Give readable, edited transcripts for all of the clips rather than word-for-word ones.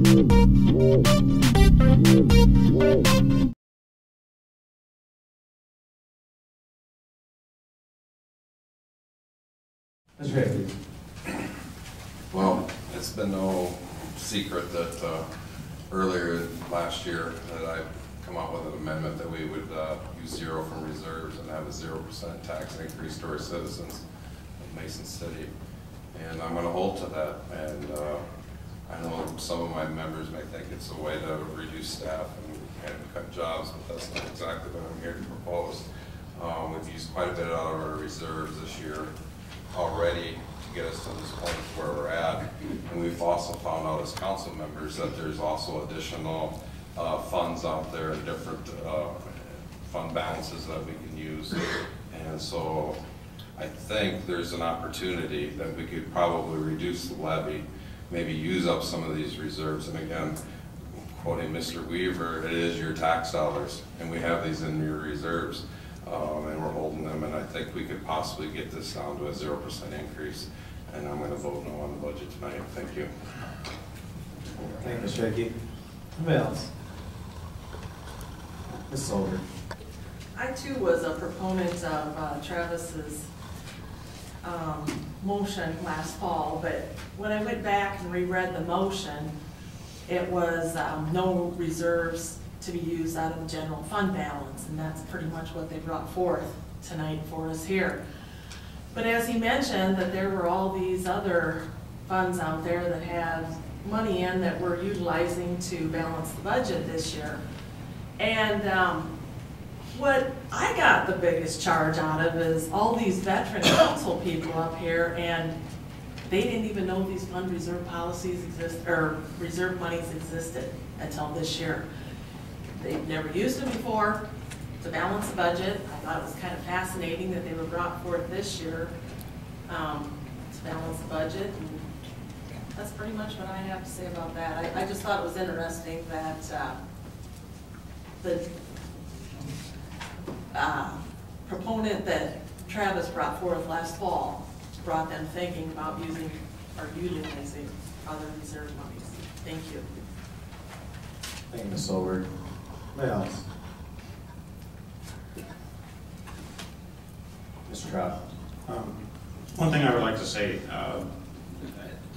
Mr. Hickey. Well, it's been no secret that earlier last year that I come out with an amendment that we would use zero from reserves and have a 0% tax increase to our citizens of Mason City. And I'm going to hold to that. And I know some of my members may think it's a way to reduce staff and cut jobs, but that's not exactly what I'm here to propose. We've used quite a bit out of our reserves this year already to get us to this point where we're at. And we've also found out as council members that there's also additional funds out there and different fund balances that we can use. And so I think there's an opportunity that we could probably reduce the levy, maybe use up some of these reserves. And again, quoting Mr. Weaver, it is your tax dollars, and we have these in your reserves. And we're holding them, and I think we could possibly get this down to a 0% increase. And I'm going to vote no on the budget tonight. Thank you. Thank you, Mr. Hickey. Anybody else? Ms. Solder. I too was a proponent of Travis's motion last fall, but when I went back and reread the motion, it was no reserves to be used out of the general fund balance, and that's pretty much what they brought forth tonight for us here. But as he mentioned, that there were all these other funds out there that had money in that we're utilizing to balance the budget this year. And what I got the biggest charge out of is all these veteran council people up here, and they didn't even know these fund reserve policies exist, or reserve monies existed until this year. They've never used them before to balance the budget. I thought it was kind of fascinating that they were brought forth this year to balance the budget. And that's pretty much what I have to say about that. I just thought it was interesting that the proponent that Travis brought forth last fall brought them thinking about using or utilizing other reserve monies. Thank you. Thank you, Ms. Solberg. Anybody else? Mr. Trout. One thing I would like to say, I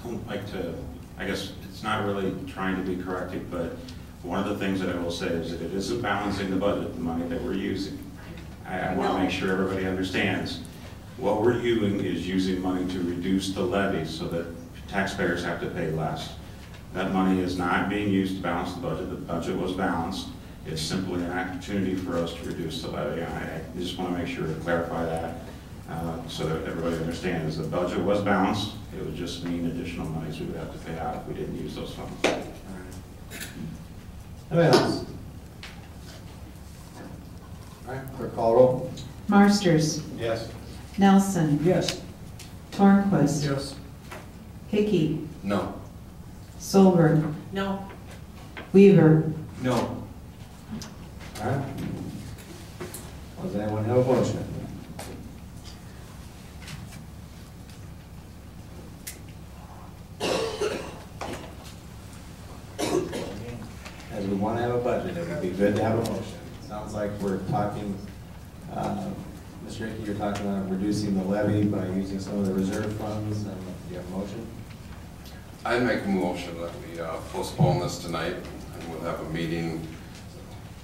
don't like to, I guess it's not really trying to be corrective, but one of the things that I will say is that it isn't balancing the budget, the money that we're using. I want to make sure everybody understands. What we're doing is using money to reduce the levy so that taxpayers have to pay less. That money is not being used to balance the budget. The budget was balanced. It's simply an opportunity for us to reduce the levy. I just want to make sure to clarify that so that everybody understands. The budget was balanced. It would just mean additional monies we would have to pay out if we didn't use those funds. All right. Anybody else? All right, clerk call roll. Marsters. Yes. Nelson. Yes. Tornquist. Yes. Hickey. No. Solberg. No. Weaver. No. All right. Does anyone have a motion? As we want to have a budget, it would be good to have a motion. Sounds like we're talking, Mr. Hickey, you're talking about reducing the levy by using some of the reserve funds. Do you have a motion? I'd make a motion that we postpone this tonight, and we'll have a meeting,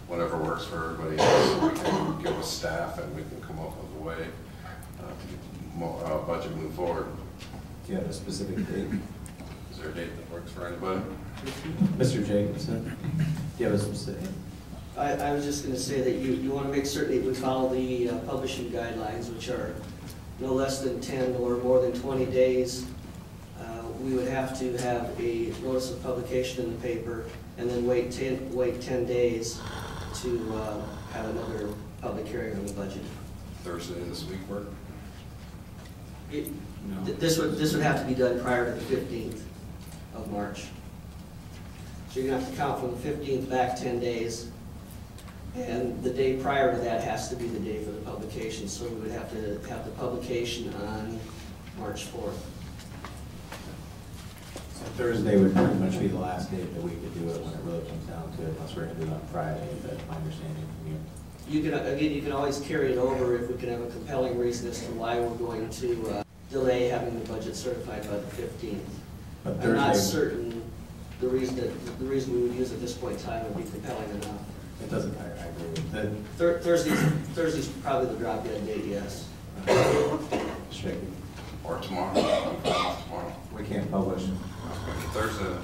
whatever works for everybody else. We can get with staff and we can come up with a way to get the budget move forward. Do you have a specific date? Is there a date that works for anybody? Mr. Jacobson, do you have a specific? I was just going to say that you want to make certain that we follow the publishing guidelines, which are no less than 10 or more than 20 days. We would have to have a notice of publication in the paper and then wait 10 days to have another public hearing on the budget. Thursday this week work? No. This would have to be done prior to the 15th of March. So you're going to have to count from the 15th back 10 days. And the day prior to that has to be the day for the publication. So we would have to have the publication on March 4th. So Thursday would pretty much be the last day that we could do it when it really comes down to it, unless we're gonna do it on Friday, that's my understanding from you. You can, again, you can always carry it over if we can have a compelling reason as to why we're going to delay having the budget certified by the 15th. But I'm not Thursday, certain the reason we would use at this point in time would be compelling enough. it doesn't matter, I agree with that. Thursday's probably the drop dead date, yes. Straight. Or tomorrow, I'm fine with tomorrow. We can't publish. Thursday,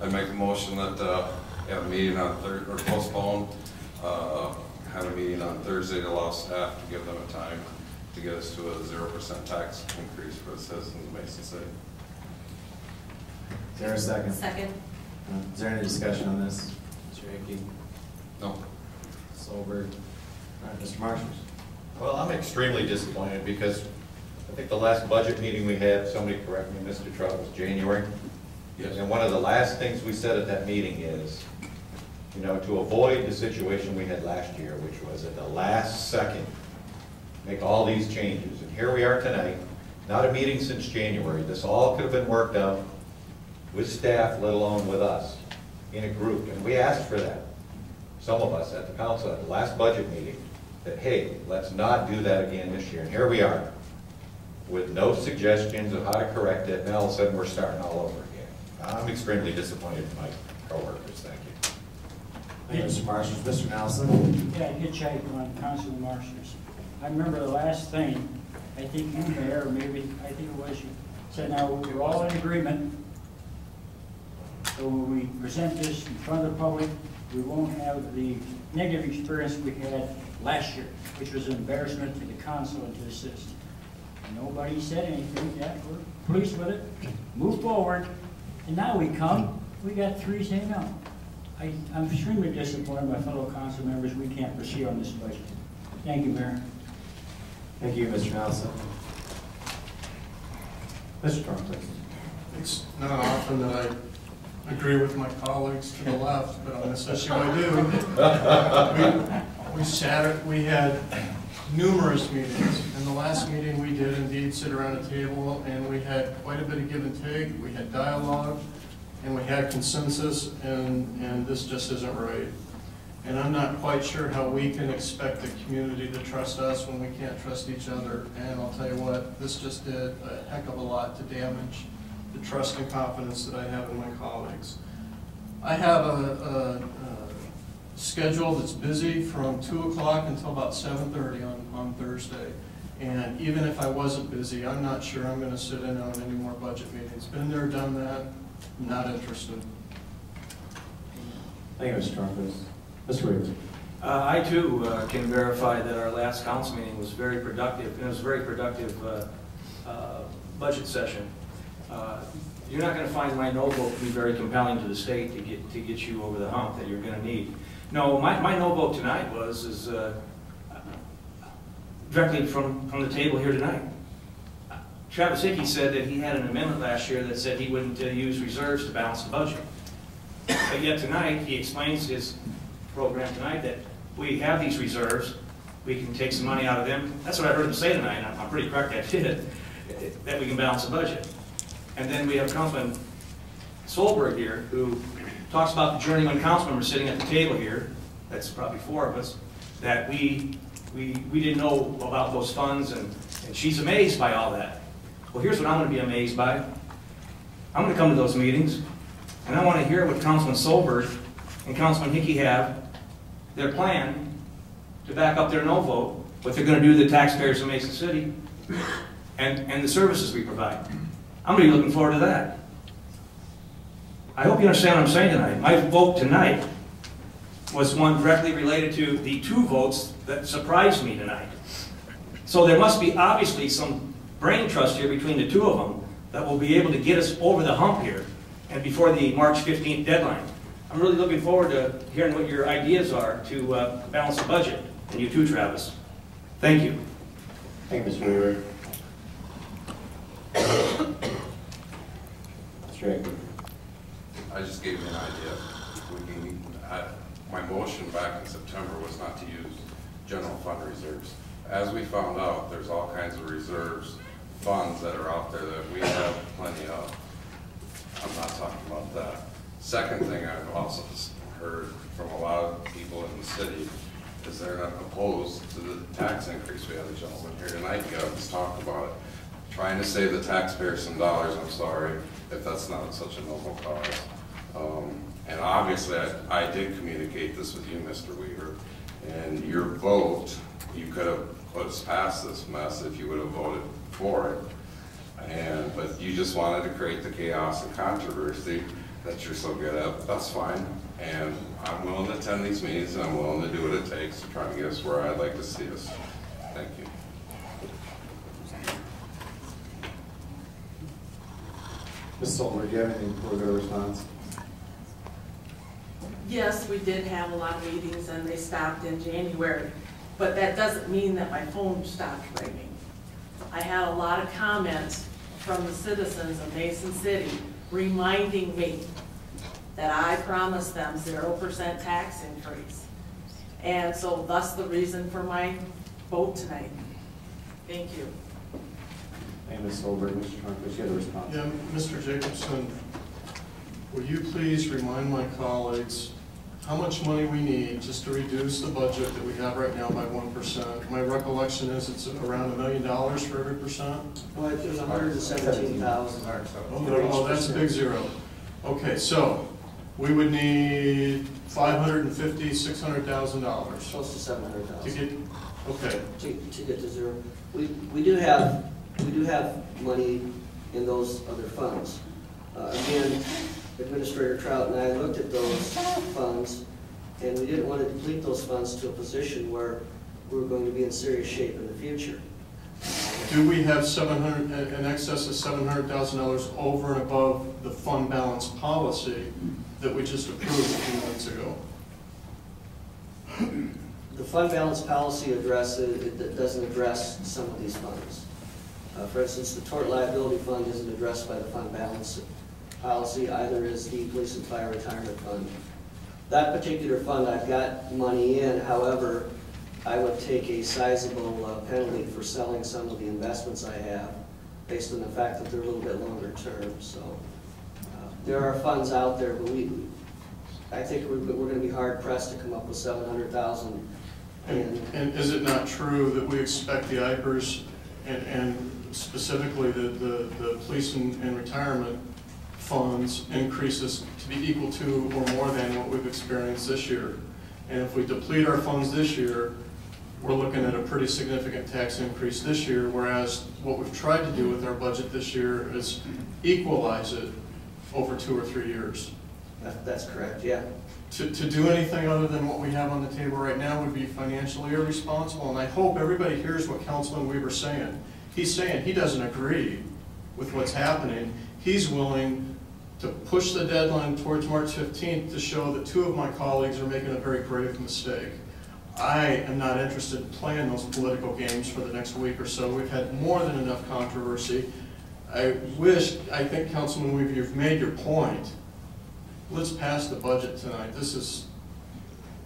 I make a motion that, have a meeting on or postpone, have a meeting on Thursday to allow staff to give them a time to get us to a 0% tax increase for the citizens of Mason City. Is there a second? Second. Is there any discussion on this? Mr. Hickey, No. Solberg, all right, Mr. Marshall? Well, I'm extremely disappointed because I think the last budget meeting we had, somebody correct me, Mr. Trout, was January. Yes. And one of the last things we said at that meeting is, you know, to avoid the situation we had last year, which was at the last second, make all these changes. And here we are tonight, not a meeting since January. This all could have been worked out with staff, let alone with us, in a group. And we asked for that, some of us at the council at the last budget meeting, that, hey, let's not do that again this year. And here we are, with no suggestions of how to correct it, and all of a sudden we're starting all over again. I'm extremely disappointed in my coworkers, thank you. Thank you, Mr. Marshall. Mr. Nelson? Yeah, hitchhike on Councilman Marshall's. I remember the last thing, I think you, Mayor, or maybe, I think it was you, said now we're all in agreement. So when we present this in front of the public, we won't have the negative experience we had last year, which was an embarrassment to the council and to the citizens. Nobody said anything, yeah, we're pleased with it, move forward, and now we got 3 saying no. I'm extremely disappointed, my fellow council members, we can't proceed on this budget. Thank you, Mayor. Thank you, Mr. Nelson. Mr. Trump, please. It's not often that I agree with my colleagues to the left, but on this issue I do. We had numerous meetings, and the last meeting we did indeed sit around a table, and we had quite a bit of give and take, we had dialogue, and we had consensus, and this just isn't right. And I'm not quite sure how we can expect the community to trust us when we can't trust each other. And I'll tell you what, this just did a heck of a lot to damage the trust and confidence that I have in my colleagues. I have a schedule that's busy from 2 o'clock until about 7:30 on Thursday. And even if I wasn't busy, I'm not sure I'm going to sit in on any more budget meetings. Been there, done that, not interested. Thank you, Mr. Trump. Mr. Weaver. I too can verify that our last council meeting was very productive, and it was a very productive budget session. You're not going to find my no vote to be very compelling to the state to get you over the hump that you're going to need. No, my no vote tonight is directly from the table here tonight. Travis Hickey said that he had an amendment last year that said he wouldn't use reserves to balance the budget. But yet tonight, he explains his program tonight that we have these reserves, we can take some money out of them. That's what I heard him say tonight, and I'm pretty correct I did, that we can balance the budget. And then we have Councilman Solberg here, who talks about the journeyman council members sitting at the table here, that's probably 4 of us, that we didn't know about those funds, and she's amazed by all that. Well, here's what I'm going to be amazed by. I'm going to come to those meetings, and I want to hear what Councilman Solberg and Councilman Hickey have, their plan to back up their no vote, what they're going to do to the taxpayers of Mason City, and the services we provide. I'm going to be looking forward to that. I hope you understand what I'm saying tonight. My vote tonight was one directly related to the 2 votes that surprised me tonight. So there must be obviously some brain trust here between the 2 of them that will be able to get us over the hump here and before the March 15th deadline. I'm really looking forward to hearing what your ideas are to balance the budget, and you too, Travis. Thank you. Thank you, Mr. Weaver. Mr. Hickey. I just gave you an idea. My motion back in September was not to use general fund reserves. As we found out, there's all kinds of reserves, funds that are out there that we have plenty of. I'm not talking Second thing I've also heard from a lot of people in the city is they're not opposed to the tax increase. We had a gentleman here tonight, he got up to talk about it. Trying to save the taxpayers some dollars, I'm sorry if that's not such a noble cause. And obviously I did communicate this with you, Mr. Weaver, and your vote, you could have put us past this mess if you would have voted for it. But you just wanted to create the chaos and controversy that you're so good at. That's fine. And I'm willing to attend these meetings, and I'm willing to do what it takes to try and get us where I'd like to see us. Thank you. Ms. Solberg, do you have anything further response? Yes, we did have a lot of meetings and they stopped in January, but that doesn't mean that my phone stopped ringing. I had a lot of comments from the citizens of Mason City reminding me that I promised them 0% tax increase. And so thus the reason for my vote tonight. Thank you. Thank you, Ms. Solberg. Mr. Trump, you have a response? Yeah, Mr. Jacobson, will you please remind my colleagues how much money we need just to reduce the budget that we have right now by 1%? My recollection is it's around $1 million for every percent. Well, there's 117,000. Oh, that's a big zero. Okay, so we would need $550,000, $600,000 Close to 700,000. to get. Okay. To get to zero. We do have money in those other funds. Again, Administrator Trout and I looked at those funds, and we didn't want to deplete those funds to a position where we were going to be in serious shape in the future. Do we have in excess of $700,000 over and above the fund balance policy that we just approved a few months ago? The fund balance policy doesn't address some of these funds. For instance, the tort liability fund isn't addressed by the fund balance policy, either is the police and fire retirement fund. That particular fund, I've got money in, however, I would take a sizable penalty for selling some of the investments I have, based on the fact that they're a little bit longer term. So there are funds out there, but I think we're going to be hard pressed to come up with $700,000. And is it not true that we expect the IPERS and specifically the police and retirement funds increases to be equal to or more than what we've experienced this year? And if we deplete our funds this year, we're looking at a pretty significant tax increase this year, whereas what we've tried to do with our budget this year is equalize it over 2 or 3 years. That's correct, yeah. To do anything other than what we have on the table right now would be financially irresponsible, and I hope everybody hears what Councilman Weaver's saying. He's saying he doesn't agree with what's happening. He's willing to push the deadline towards March 15th to show that 2 of my colleagues are making a very grave mistake. I am not interested in playing those political games for the next week or so. We've had more than enough controversy. I think Councilman Weaver, you've made your point. Let's pass the budget tonight. This is,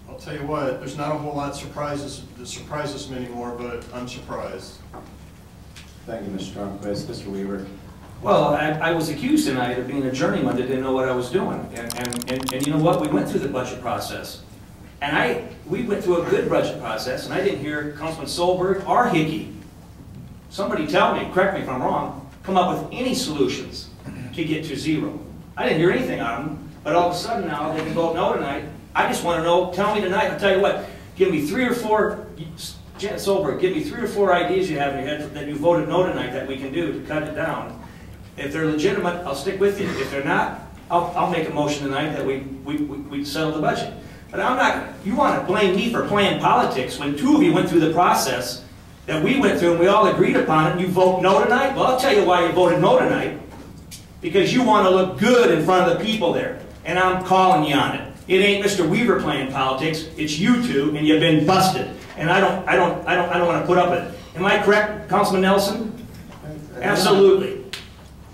I'll tell you what, there's not a whole lot that surprises me anymore, but I'm surprised. Thank you, Mr. Stromquist. Mr. Weaver. Well, I was accused tonight of being a journeyman that didn't know what I was doing. And you know what? We went through the budget process. And we went through a good budget process, and I didn't hear Councilman Solberg or Hickey, somebody tell me, correct me if I'm wrong, come up with any solutions to get to zero. I didn't hear anything on them, but all of a sudden now they can vote no tonight. I just want to know, tell me tonight, I'll tell you what, give me 3 or 4, Janet Solberg, give me 3 or 4 ideas you have in your head that you voted no tonight that we can do to cut it down. If they're legitimate, I'll stick with you. If they're not, I'll make a motion tonight that we settle the budget. But I'm not, you want to blame me for playing politics when 2 of you went through the process that we went through and we all agreed upon it and you vote no tonight? Well, I'll tell you why you voted no tonight. Because you want to look good in front of the people there. And I'm calling you on it. It ain't Mr. Weaver playing politics, it's you 2, and you've been busted. And I don't want to put up with it. Am I correct, Councilman Nelson? Absolutely.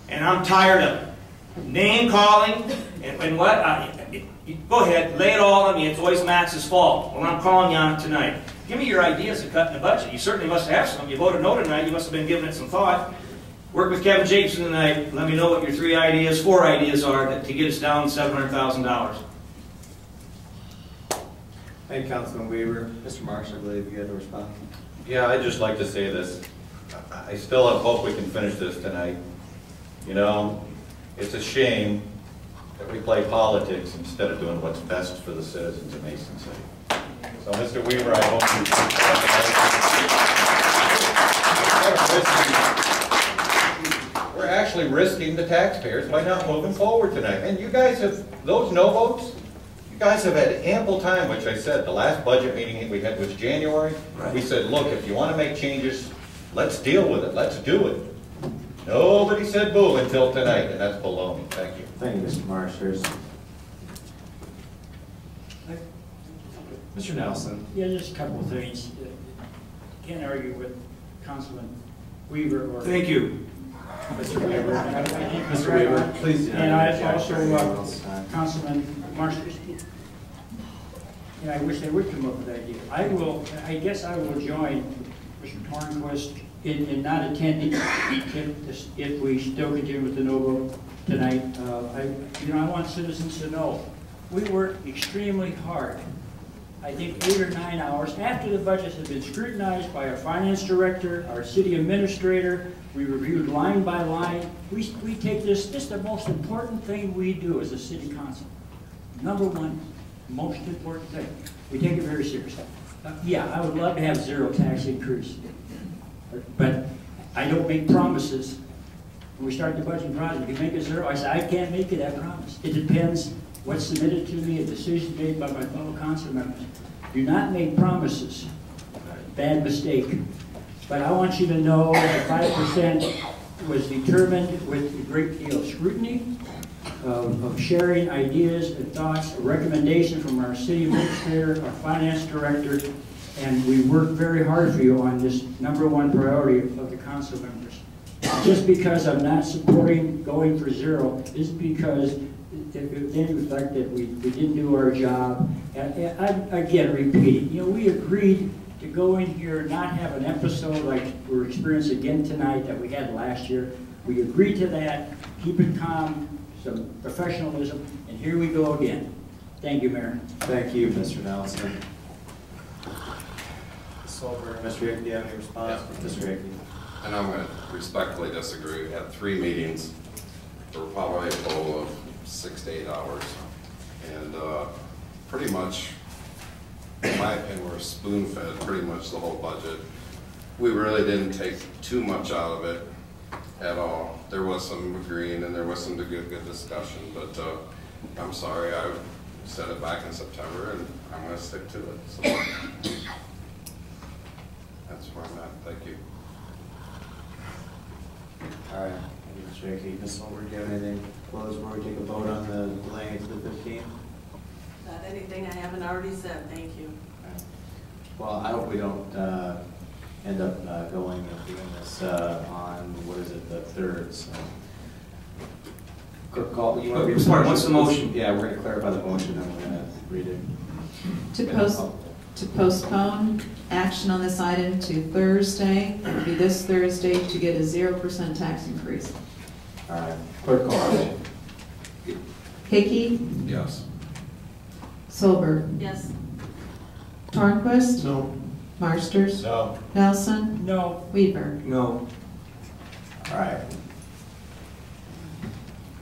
And I'm tired of it. Name calling, and what? Go ahead, lay it all on me. It's always Max's fault. Well, I'm calling you on it tonight. Give me your ideas of cutting the budget. You certainly must have some. You voted no tonight. You must have been giving it some thought. Work with Kevin Jacobson tonight. Let me know what your 4 ideas are to get us down $700,000. Thank you, Councilman Weaver. Mr. Marsh, I believe you had a response. Yeah, I'd just like to say this. I still have hope we can finish this tonight. You know, it's a shame that we play politics instead of doing what's best for the citizens of Mason City. So, Mr. Weaver, I hope you... We're actually risking the taxpayers by not moving forward tonight. And you guys have, those no votes, you guys have had ample time, which I said, the last budget meeting we had was January. Right. We said, look, if you want to make changes, let's deal with it, let's do it. Nobody said boo until tonight, and that's baloney. Thank you. Thank you, Mr. Marsh. There's Mr. Nelson. Yeah, just a couple of things. Can't argue with Councilman Weaver or. Thank you. Mr. Weaver. Mr. Weaver, please do not And I interject during everyone also, else's time. Councilman Marshall. And I wish they would come up with that idea. I guess I will join Mr. Tornquist in not attending if we still continue with the no vote tonight. I want citizens to know, we worked extremely hard. I think 8 or 9 hours after the budgets have been scrutinized by our finance director, our city administrator. We reviewed line by line. We take this is the most important thing we do as a city council. Number one, most important thing. We take it very seriously. Yeah, I would love to have 0 tax increase, but I don't make promises. When we start the budget process, if you make it 0, I say I can't make it that promise. It depends what's submitted to me, a decision made by my fellow council members. Do not make promises. Bad mistake. But I want you to know that 5% was determined with a great deal of scrutiny, of sharing ideas and thoughts, a recommendation from our city administrator, our finance director, and we worked very hard for you on this #1 priority of the council members. Just because I'm not supporting going for 0 is because it didn't reflect that we didn't do our job. And I'm again repeating, we agreed to go in here, not have an episode like we're experiencing again tonight that we had last year. We agreed to that, keep it calm, some professionalism, and here we go again. Thank you, Mayor. Thank you, Mr. Nelson. Solberg, Mr. Hickey, do you have any response? Yeah. Mr. Hickey. And I'm going to respectfully disagree. We had 3 meetings for probably a total of 6 to 8 hours. And pretty much, in my opinion, we're spoon-fed pretty much the whole budget. We really didn't take too much out of it at all. There was some agreeing and there was some good discussion, but I'm sorry, I said it back in September and I'm going to stick to it. So that's where I'm at. Thank you. All right, thank you, Mr. Hickey. Ms. Solberg, do you have anything to close before we take a vote on the delaying it to the 15th? Not anything I haven't already said, thank you. Well, I hope we don't end up going and doing this on, what is it, the 3rd, so. Clerk, call, you want to read the What's the motion? Yeah, we're going to clarify the motion, and we're going to read it. To postpone action on this item to Thursday, it would be this Thursday, to get a 0% tax increase. All right, clerk call. Hickey, Yes. Solberg, Yes. Tornquist, No. Marsters, No. Nelson, No. Weaver. No. All right.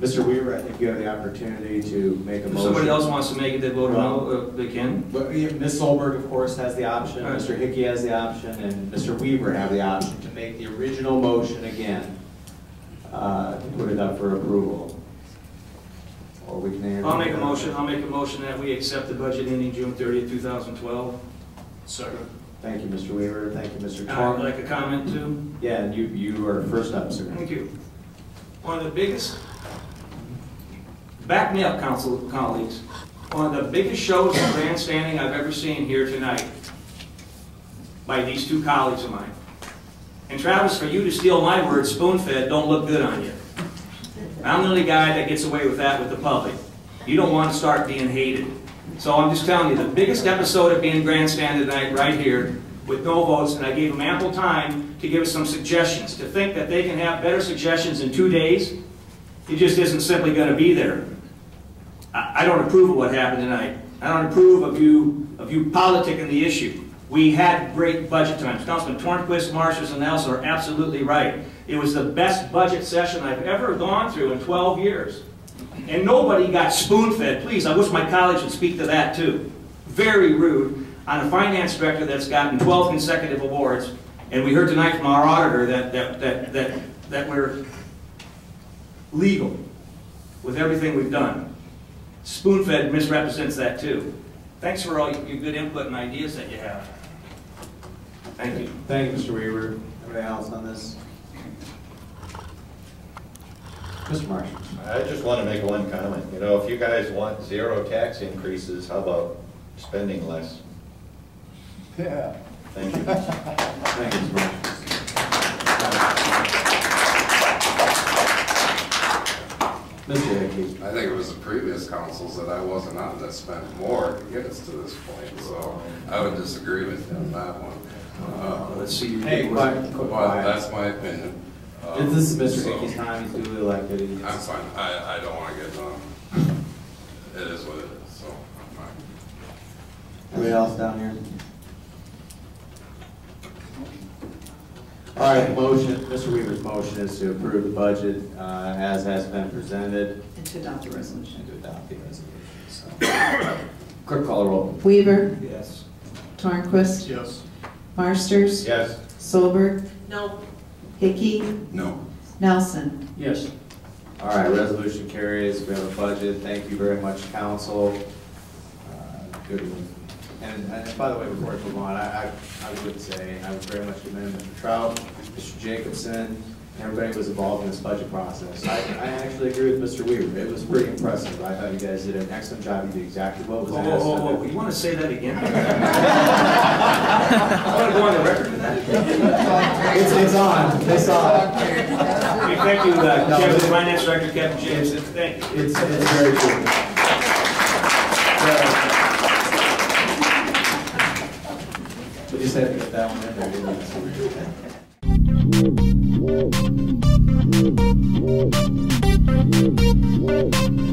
Mr. Weaver, I think you have the opportunity to make a If motion. somebody else wants to make it, they vote no, they can. But Ms. Solberg, of course, has the option, All right. Mr. Hickey has the option, and Mr. Weaver have the option to make the original motion again, to put it up for approval. Or we can. I'll make a motion that we accept the budget ending June 30th, 2012. Second. Thank you, Mr. Weaver, thank you, Mr. I'd Torm. like a comment too. Yeah, and you are first up, sir. Thank you. One of the biggest, back me up, council colleagues, one of the biggest shows of grandstanding I've ever seen here tonight by these 2 colleagues of mine. And Travis, for you to steal my word, spoon-fed, don't look good on you. I'm the only guy that gets away with that with the public. You don't want to start being hated. So I'm just telling you, the biggest episode of being grandstanding tonight right here with no votes, and I gave them ample time to give us some suggestions. To think that they can have better suggestions in 2 days, it just isn't simply going to be there. I don't approve of what happened tonight. I don't approve of you politicking the issue. We had great budget times. Councilman Tornquist, Marshall, and Nelson are absolutely right. It was the best budget session I've ever gone through in 12 years. And nobody got spoon-fed. Please, I wish my colleagues would speak to that too. Very rude on a finance director that's gotten 12 consecutive awards. And we heard tonight from our auditor that we're legal with everything we've done. Spoon-fed misrepresents that too. Thanks for all your good input and ideas that you have. Thank you. Thank you, Mr. Weaver. Anybody else on this? Mr. Marshall. I just want to make one comment. You know, if you guys want 0 tax increases, how about spending less? Yeah. Thank you. Thank you, Mr. Marshall. Mr. Hickey. I think it was the previous councils that I wasn't on that spent more to get us to this point, so I would disagree with you on that one. Let's see. Hey, quiet. But that's my opinion. This is Mr. So, Hickey's time, he's duly elected. I'm fine, I don't want to get done. It is what it is, so I'm fine. Anybody else down here? All right, motion, Mr. Weaver's motion is to approve the budget as has been presented And to adopt the resolution. and to adopt the resolution. So, clerk call the roll. Weaver, Yes. Tornquist, Yes. Marsters, Yes. Solberg, No, Hickey, No. Nelson. Yes. All right, resolution carries, we have a budget, thank you very much, council. Good one. And by the way, before I move on, I would say, I would very much commend Mr. Trout, Mr. Jacobson, everybody who was involved in this budget process. I actually agree with Mr. Weaver, it was pretty impressive. I thought you guys did an excellent job, you did exactly what was asked. Whoa, you want to say that again? I want to go on the record with that. It's on, they saw it. Okay, thank you, Kevin, Finance Director Kevin Jameson, thank you. It's very true. We just had to get that one in there, didn't we?